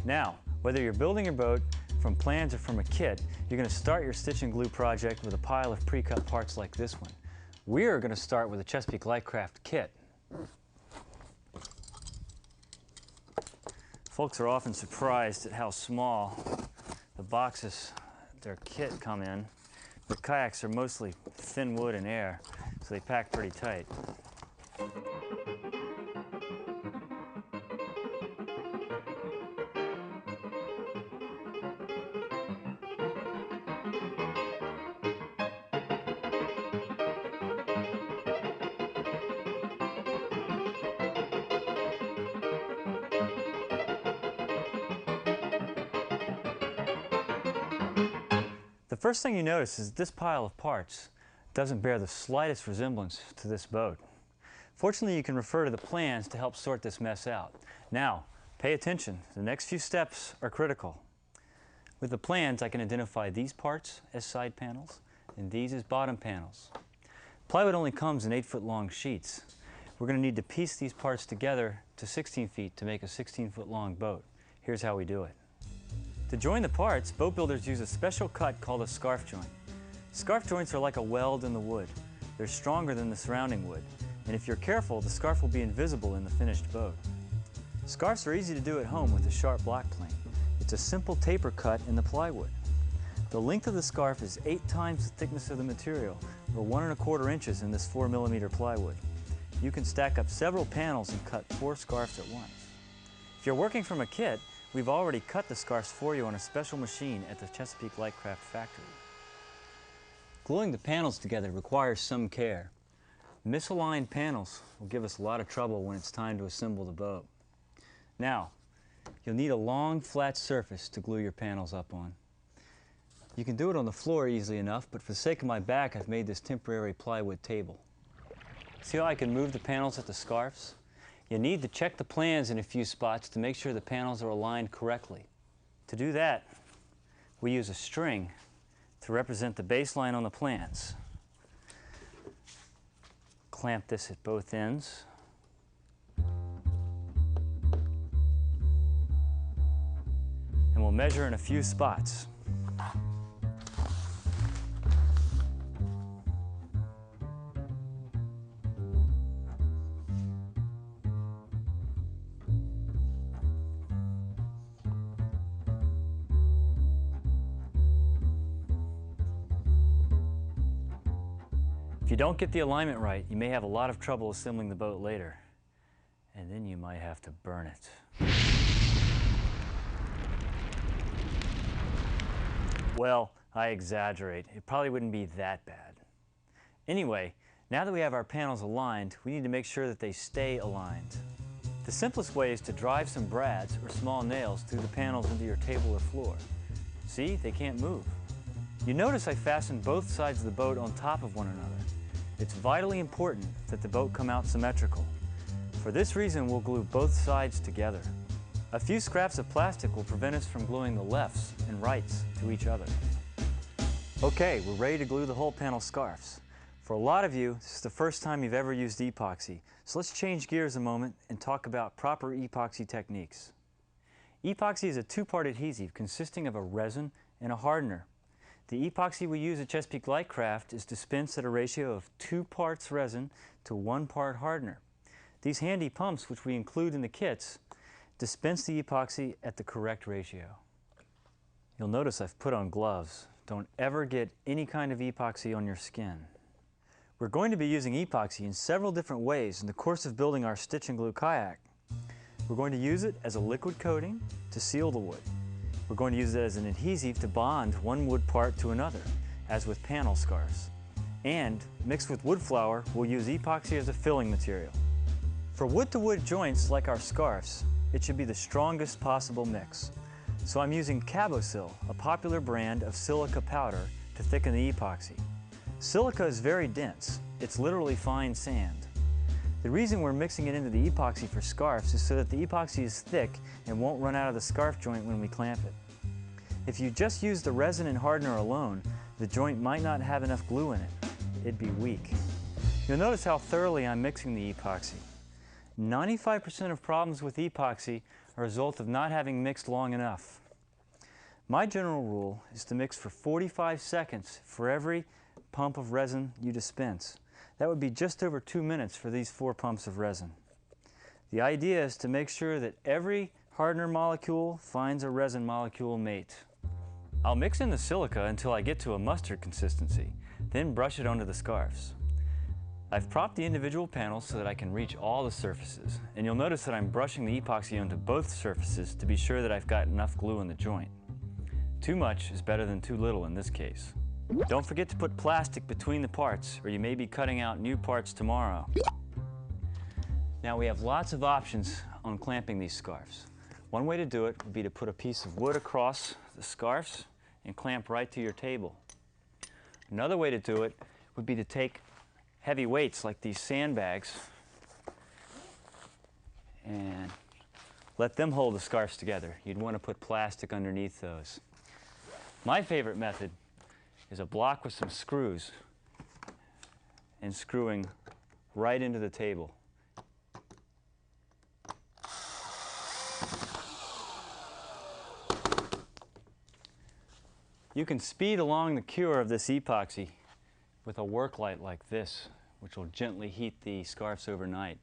Now, whether you're building your boat from plans or from a kit, you're going to start your stitch and glue project with a pile of pre-cut parts like this one. We're going to start with a Chesapeake Lightcraft kit. Folks are often surprised at how small the boxes their kit come in. The kayaks are mostly thin wood and air, so they pack pretty tight. The first thing you notice is this pile of parts doesn't bear the slightest resemblance to this boat. Fortunately, you can refer to the plans to help sort this mess out. Now, pay attention. The next few steps are critical. With the plans, I can identify these parts as side panels and these as bottom panels. Plywood only comes in 8-foot long sheets. We're going to need to piece these parts together to 16 feet to make a 16-foot long boat. Here's how we do it. To join the parts, boat builders use a special cut called a scarf joint. Scarf joints are like a weld in the wood. They're stronger than the surrounding wood, and if you're careful, the scarf will be invisible in the finished boat. Scarves are easy to do at home with a sharp block plane. It's a simple taper cut in the plywood. The length of the scarf is 8 times the thickness of the material, or 1 1/4 inches in this 4mm plywood. You can stack up several panels and cut 4 scarves at once. If you're working from a kit, we've already cut the scarves for you on a special machine at the Chesapeake Lightcraft factory. Gluing the panels together requires some care. Misaligned panels will give us a lot of trouble when it's time to assemble the boat. Now, you'll need a long, flat surface to glue your panels up on. You can do it on the floor easily enough, but for the sake of my back, I've made this temporary plywood table. See how I can move the panels at the scarves? You need to check the plans in a few spots to make sure the panels are aligned correctly. To do that, we use a string to represent the baseline on the plans. Clamp this at both ends. And we'll measure in a few spots. If you don't get the alignment right, you may have a lot of trouble assembling the boat later, and then you might have to burn it. Well, I exaggerate. It probably wouldn't be that bad. Anyway, now that we have our panels aligned, we need to make sure that they stay aligned. The simplest way is to drive some brads or small nails through the panels into your table or floor. See, they can't move. You notice I fastened both sides of the boat on top of one another. It's vitally important that the boat come out symmetrical. For this reason, we'll glue both sides together. A few scraps of plastic will prevent us from gluing the lefts and rights to each other. Okay, we're ready to glue the whole panel scarves. For a lot of you, this is the first time you've ever used epoxy, so let's change gears a moment and talk about proper epoxy techniques. Epoxy is a 2-part adhesive consisting of a resin and a hardener. The epoxy we use at Chesapeake Lightcraft is dispensed at a ratio of 2 parts resin to 1 part hardener. These handy pumps, which we include in the kits, dispense the epoxy at the correct ratio. You'll notice I've put on gloves. Don't ever get any kind of epoxy on your skin. We're going to be using epoxy in several different ways in the course of building our stitch and glue kayak. We're going to use it as a liquid coating to seal the wood. We're going to use it as an adhesive to bond one wood part to another, as with panel scarves. And, mixed with wood flour, we'll use epoxy as a filling material. For wood-to-wood joints like our scarves, it should be the strongest possible mix. So I'm using Cabosil, a popular brand of silica powder, to thicken the epoxy. Silica is very dense. It's literally fine sand. The reason we're mixing it into the epoxy for scarves is so that the epoxy is thick and won't run out of the scarf joint when we clamp it. If you just use the resin and hardener alone, the joint might not have enough glue in it. It'd be weak. You'll notice how thoroughly I'm mixing the epoxy. 95% of problems with epoxy a result of not having mixed long enough. My general rule is to mix for 45 seconds for every pump of resin you dispense. That would be just over 2 minutes for these 4 pumps of resin. The idea is to make sure that every hardener molecule finds a resin molecule mate. I'll mix in the silica until I get to a mustard consistency, then brush it onto the scarves. I've propped the individual panels so that I can reach all the surfaces, and you'll notice that I'm brushing the epoxy onto both surfaces to be sure that I've got enough glue in the joint. Too much is better than too little in this case. Don't forget to put plastic between the parts, or you may be cutting out new parts tomorrow. Now we have lots of options on clamping these scarves. One way to do it would be to put a piece of wood across the scarves and clamp right to your table. Another way to do it would be to take heavy weights like these sandbags and let them hold the scarves together. You'd want to put plastic underneath those. My favorite method is a block with some screws and screwing right into the table. You can speed along the cure of this epoxy with a work light like this, which will gently heat the scarves overnight.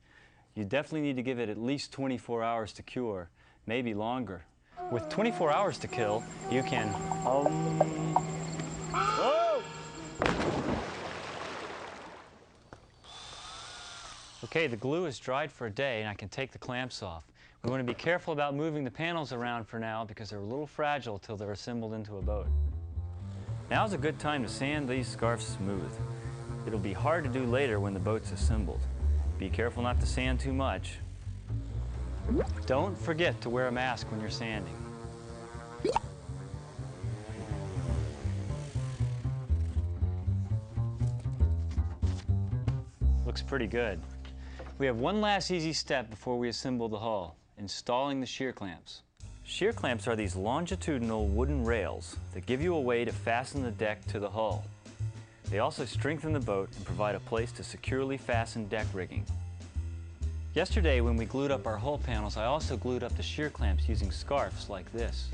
You definitely need to give it at least 24 hours to cure, maybe longer. With 24 hours to kill, you can Whoa! Okay, the glue is dried for a day and I can take the clamps off. We want to be careful about moving the panels around for now because they're a little fragile till they're assembled into a boat. Now's a good time to sand these scarves smooth. It'll be hard to do later when the boat's assembled. Be careful not to sand too much. Don't forget to wear a mask when you're sanding. Looks pretty good. We have one last easy step before we assemble the hull, installing the shear clamps. Shear clamps are these longitudinal wooden rails that give you a way to fasten the deck to the hull. They also strengthen the boat and provide a place to securely fasten deck rigging. Yesterday when we glued up our hull panels, I also glued up the shear clamps using scarves like this.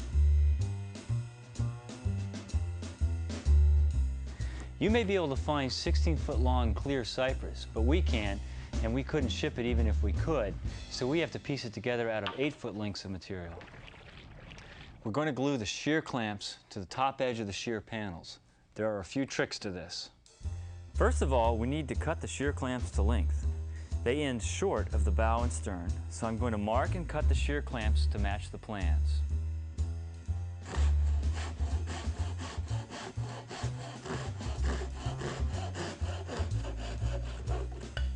You may be able to find 16-foot long clear cypress, but we can't, and we couldn't ship it even if we could, so we have to piece it together out of 8-foot lengths of material. We're going to glue the shear clamps to the top edge of the shear panels. There are a few tricks to this. First of all, we need to cut the shear clamps to length. They end short of the bow and stern, so I'm going to mark and cut the shear clamps to match the plans.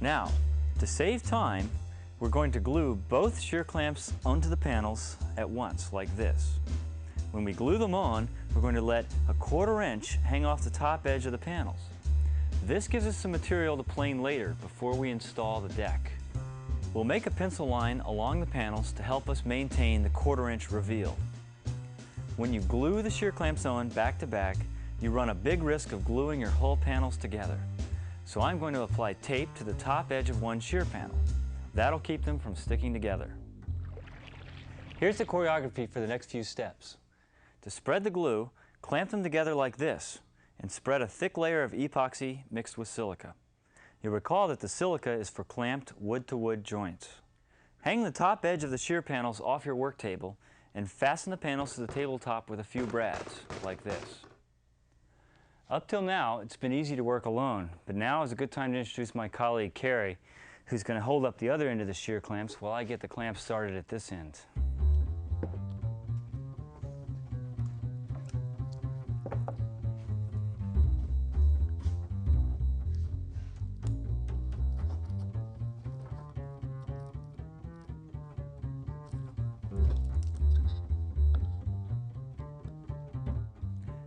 Now, to save time, we're going to glue both shear clamps onto the panels at once, like this. When we glue them on, we're going to let a 1/4 inch hang off the top edge of the panels. This gives us some material to plane later before we install the deck. We'll make a pencil line along the panels to help us maintain the 1/4 inch reveal. When you glue the shear clamps on back to back, you run a big risk of gluing your hull panels together. So I'm going to apply tape to the top edge of one shear panel. That'll keep them from sticking together. Here's the choreography for the next few steps. To spread the glue, clamp them together like this and spread a thick layer of epoxy mixed with silica. You'll recall that the silica is for clamped wood-to-wood joints. Hang the top edge of the shear panels off your work table and fasten the panels to the tabletop with a few brads, like this. Up till now, it's been easy to work alone, but now is a good time to introduce my colleague, Carrie, who's going to hold up the other end of the shear clamps while I get the clamps started at this end.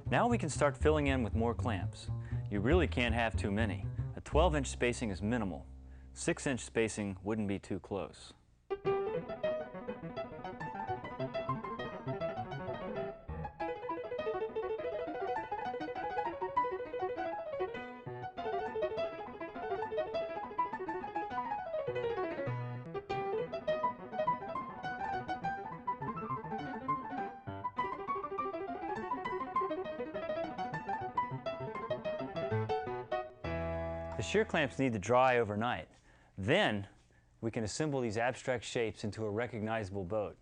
Now we can start filling in with more clamps. You really can't have too many. A 12-inch spacing is minimal. 6-inch spacing wouldn't be too close. The shear clamps need to dry overnight. Then we can assemble these abstract shapes into a recognizable boat.